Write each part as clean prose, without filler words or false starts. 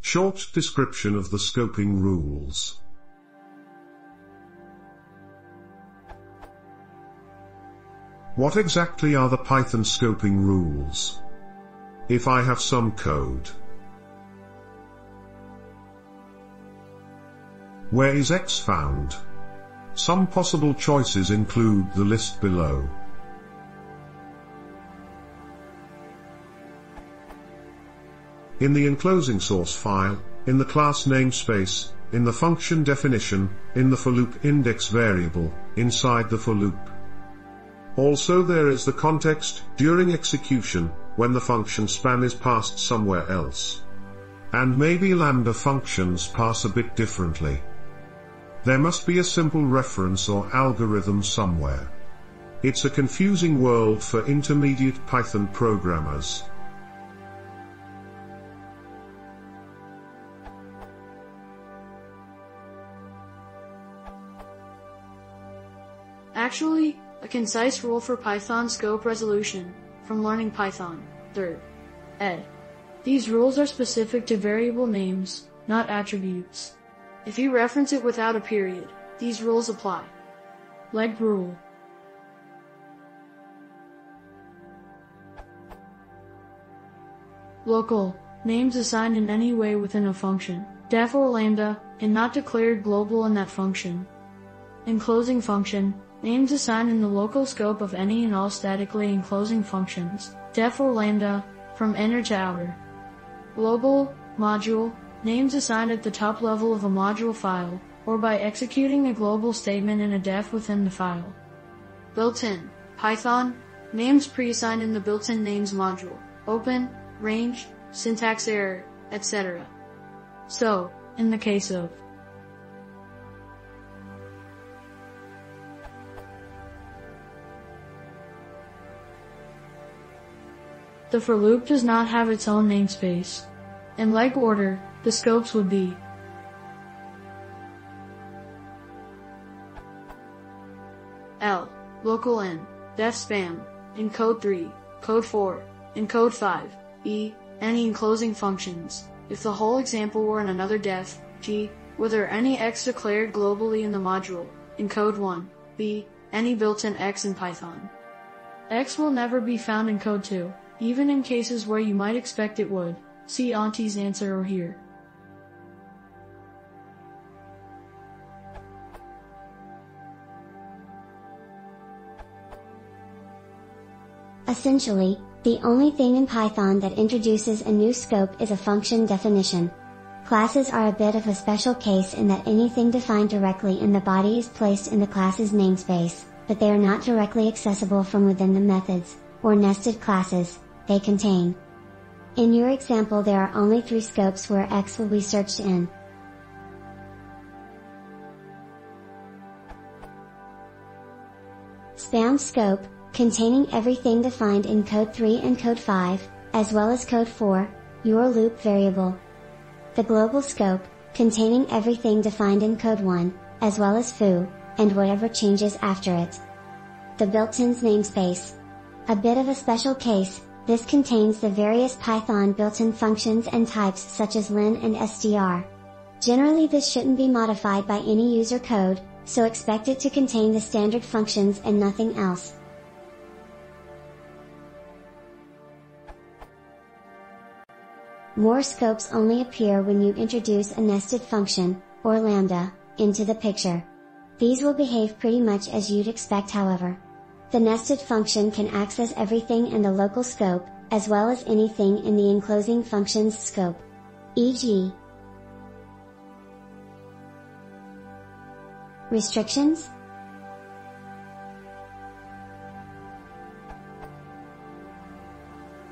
Short description of the scoping rules. What exactly are the Python scoping rules? If I have some code, where is X found? Some possible choices include the list below. In the enclosing source file, in the class namespace, in the function definition, in the for loop index variable, inside the for loop. Also there is the context, during execution, when the function span is passed somewhere else. And maybe lambda functions pass a bit differently. There must be a simple reference or algorithm somewhere. It's a confusing world for intermediate Python programmers. Actually, a concise rule for Python scope resolution, from Learning Python, 3rd ed. These rules are specific to variable names, not attributes. If you reference it without a period, these rules apply. Leg rule. Local, names assigned in any way within a function, def or lambda, and not declared global in that function. Enclosing function, names assigned in the local scope of any and all statically enclosing functions, def or lambda, from inner to outer. Global, module, names assigned at the top level of a module file, or by executing a global statement in a def within the file. Built-in, Python, names pre-assigned in the built-in names module, open, range, syntax error, etc. So, in the case of the for loop does not have its own namespace. In leg order, the scopes would be L, local N, def span, encode 3, code 4, encode 5, E, any enclosing functions, if the whole example were in another def, G, were there any X declared globally in the module, encode 1, B, any built-in X in Python. X will never be found in code 2. Even in cases where you might expect it would. See Auntie's answer or here. Essentially, the only thing in Python that introduces a new scope is a function definition. Classes are a bit of a special case in that anything defined directly in the body is placed in the class's namespace, but they are not directly accessible from within the methods, or nested classes, they contain. In your example there are only 3 scopes where X will be searched in. Spam scope, containing everything defined in code 3 and code 5, as well as code 4, your loop variable. The global scope, containing everything defined in code 1, as well as foo, and whatever changes after it. The built-in's namespace. A bit of a special case. This contains the various Python built-in functions and types such as len and str. Generally this shouldn't be modified by any user code, so expect it to contain the standard functions and nothing else. More scopes only appear when you introduce a nested function, or lambda, into the picture. These will behave pretty much as you'd expect however. The nested function can access everything in the local scope, as well as anything in the enclosing function's scope. E.g. restrictions,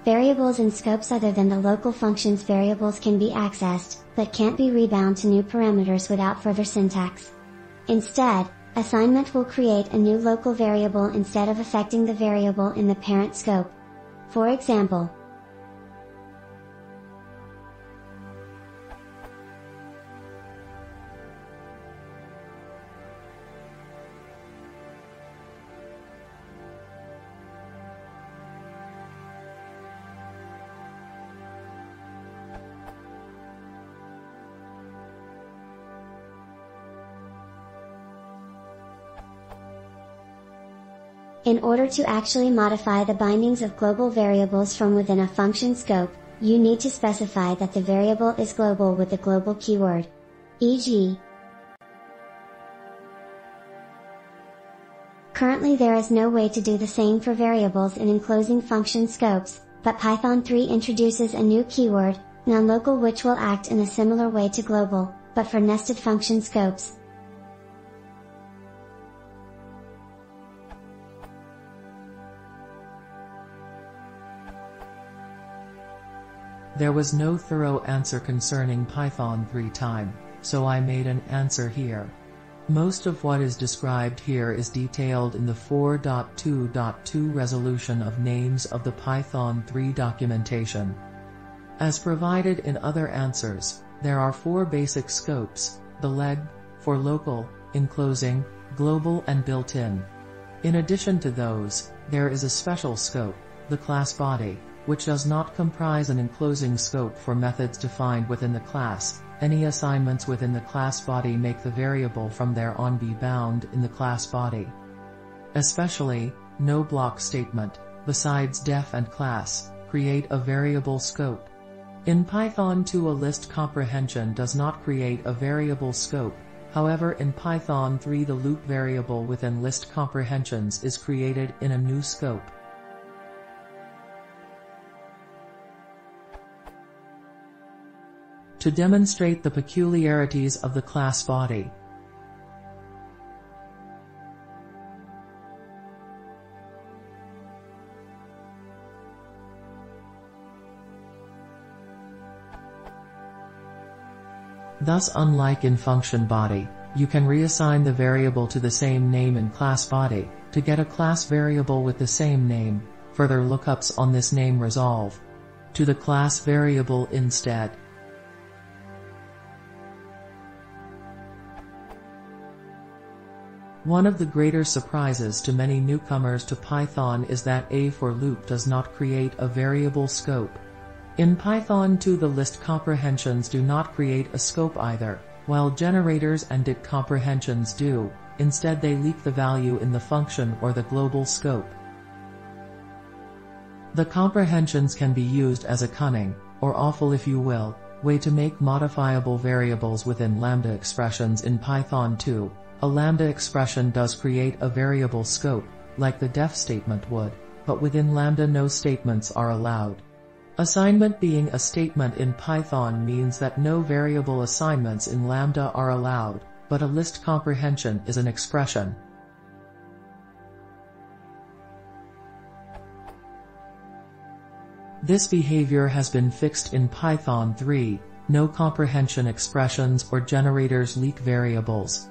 variables and scopes other than the local function's variables can be accessed, but can't be rebound to new parameters without further syntax. Instead, assignment will create a new local variable instead of affecting the variable in the parent scope. For example, In order to actually modify the bindings of global variables from within a function scope, you need to specify that the variable is global with the global keyword. E.g., currently there is no way to do the same for variables in enclosing function scopes, but Python 3 introduces a new keyword, nonlocal, which will act in a similar way to global, but for nested function scopes. There was no thorough answer concerning Python 3 time, so I made an answer here. Most of what is described here is detailed in the 4.2.2 resolution of names of the Python 3 documentation. As provided in other answers, there are 4 basic scopes: the leg, for local, enclosing, global and built-in. In addition to those, there is a special scope, the class body, which does not comprise an enclosing scope for methods defined within the class. Any assignments within the class body make the variable from there on be bound in the class body. Especially, no block statement, besides def and class, create a variable scope. In Python 2 a list comprehension does not create a variable scope, however in Python 3 the loop variable within list comprehensions is created in a new scope. To demonstrate the peculiarities of the class body, thus unlike in function body, you can reassign the variable to the same name in class body, to get a class variable with the same name. Further lookups on this name resolve to the class variable instead. One of the greater surprises to many newcomers to Python is that a for loop does not create a variable scope. In Python 2 the list comprehensions do not create a scope either, while generators and dict comprehensions do. Instead they leak the value in the function or the global scope. The comprehensions can be used as a cunning, or awful if you will, way to make modifiable variables within lambda expressions in Python 2. A lambda expression does create a variable scope, like the def statement would, but within lambda no statements are allowed. Assignment being a statement in Python means that no variable assignments in lambda are allowed, but a list comprehension is an expression. This behavior has been fixed in Python 3, no comprehension expressions or generators leak variables.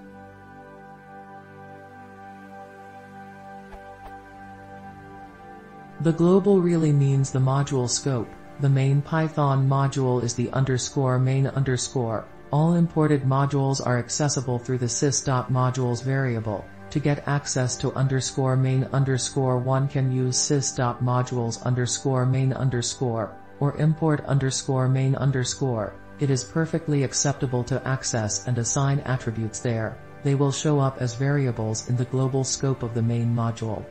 The global really means the module scope. The main Python module is the _main _. All imported modules are accessible through the sys.modules variable. To get access to _main _ one can use sys.modules _main _ or import _main _. It is perfectly acceptable to access and assign attributes there. They will show up as variables in the global scope of the main module.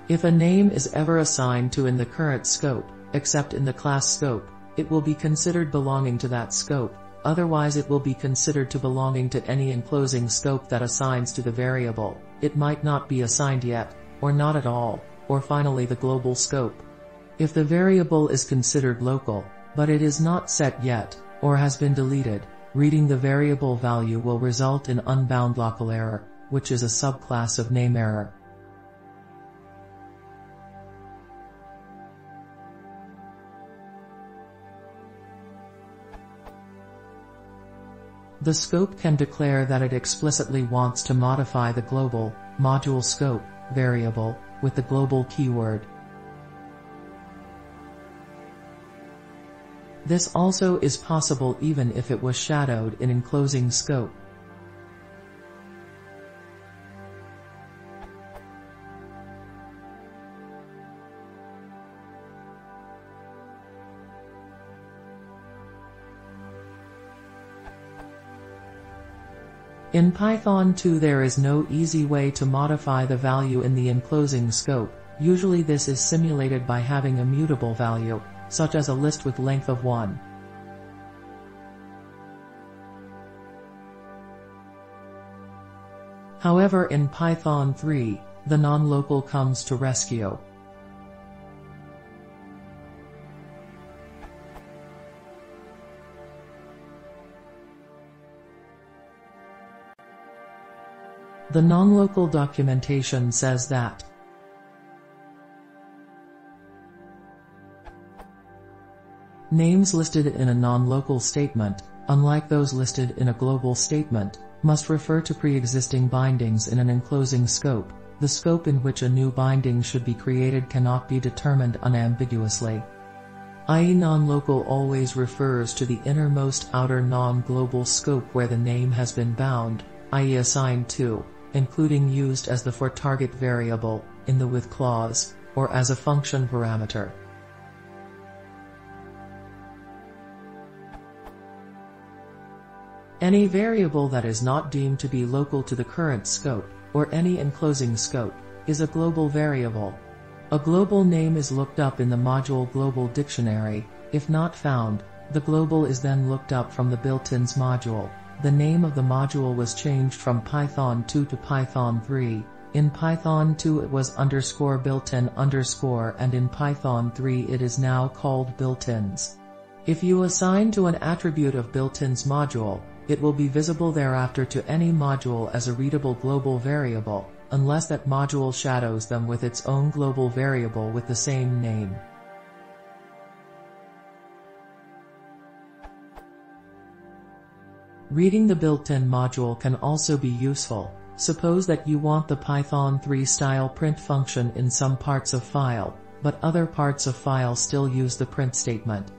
If a name is ever assigned to in the current scope, except in the class scope, it will be considered belonging to that scope, otherwise it will be considered to belonging to any enclosing scope that assigns to the variable. It might not be assigned yet, or not at all, or finally the global scope. If the variable is considered local, but it is not set yet, or has been deleted, reading the variable value will result in unbound local error, which is a subclass of name error. The scope can declare that it explicitly wants to modify the global module scope variable with the global keyword. This also is possible even if it was shadowed in enclosing scope. In Python 2 there is no easy way to modify the value in the enclosing scope. Usually this is simulated by having a mutable value, such as a list with length of 1. However, in Python 3, the non-local comes to rescue. The non-local documentation says that names listed in a non-local statement, unlike those listed in a global statement, must refer to pre-existing bindings in an enclosing scope. The scope in which a new binding should be created cannot be determined unambiguously. I.e., non-local always refers to the innermost outer non-global scope where the name has been bound, i.e. assigned to, including used as the for-target variable, in the with clause, or as a function parameter. Any variable that is not deemed to be local to the current scope, or any enclosing scope, is a global variable. A global name is looked up in the module Global Dictionary. If not found, the global is then looked up from the built-ins module. The name of the module was changed from Python 2 to Python 3. In Python 2 it was _built-in_ and in Python 3 it is now called built-ins. If you assign to an attribute of built-ins module, it will be visible thereafter to any module as a readable global variable, unless that module shadows them with its own global variable with the same name. Reading the built-in module can also be useful. Suppose that you want the Python 3 style print function in some parts of file, but other parts of file still use the print statement.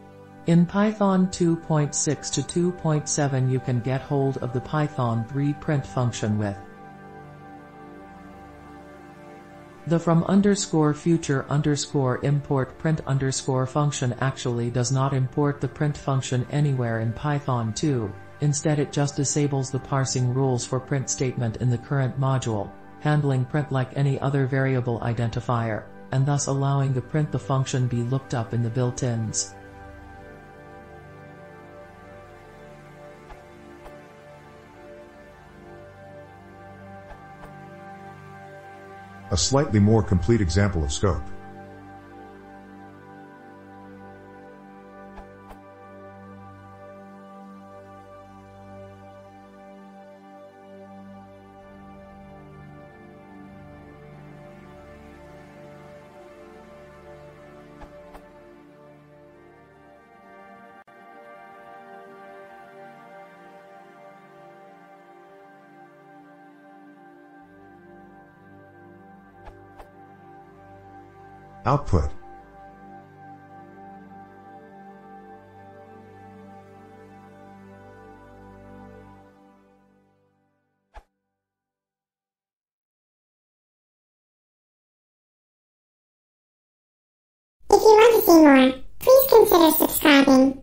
In Python 2.6 to 2.7 you can get hold of the Python 3 print function with the from_future_import print_ function actually does not import the print function anywhere in Python 2, instead it just disables the parsing rules for print statement in the current module, handling print like any other variable identifier, and thus allowing the print the function be looked up in the built-ins. A slightly more complete example of scope. Output. If you want to see more, please consider subscribing.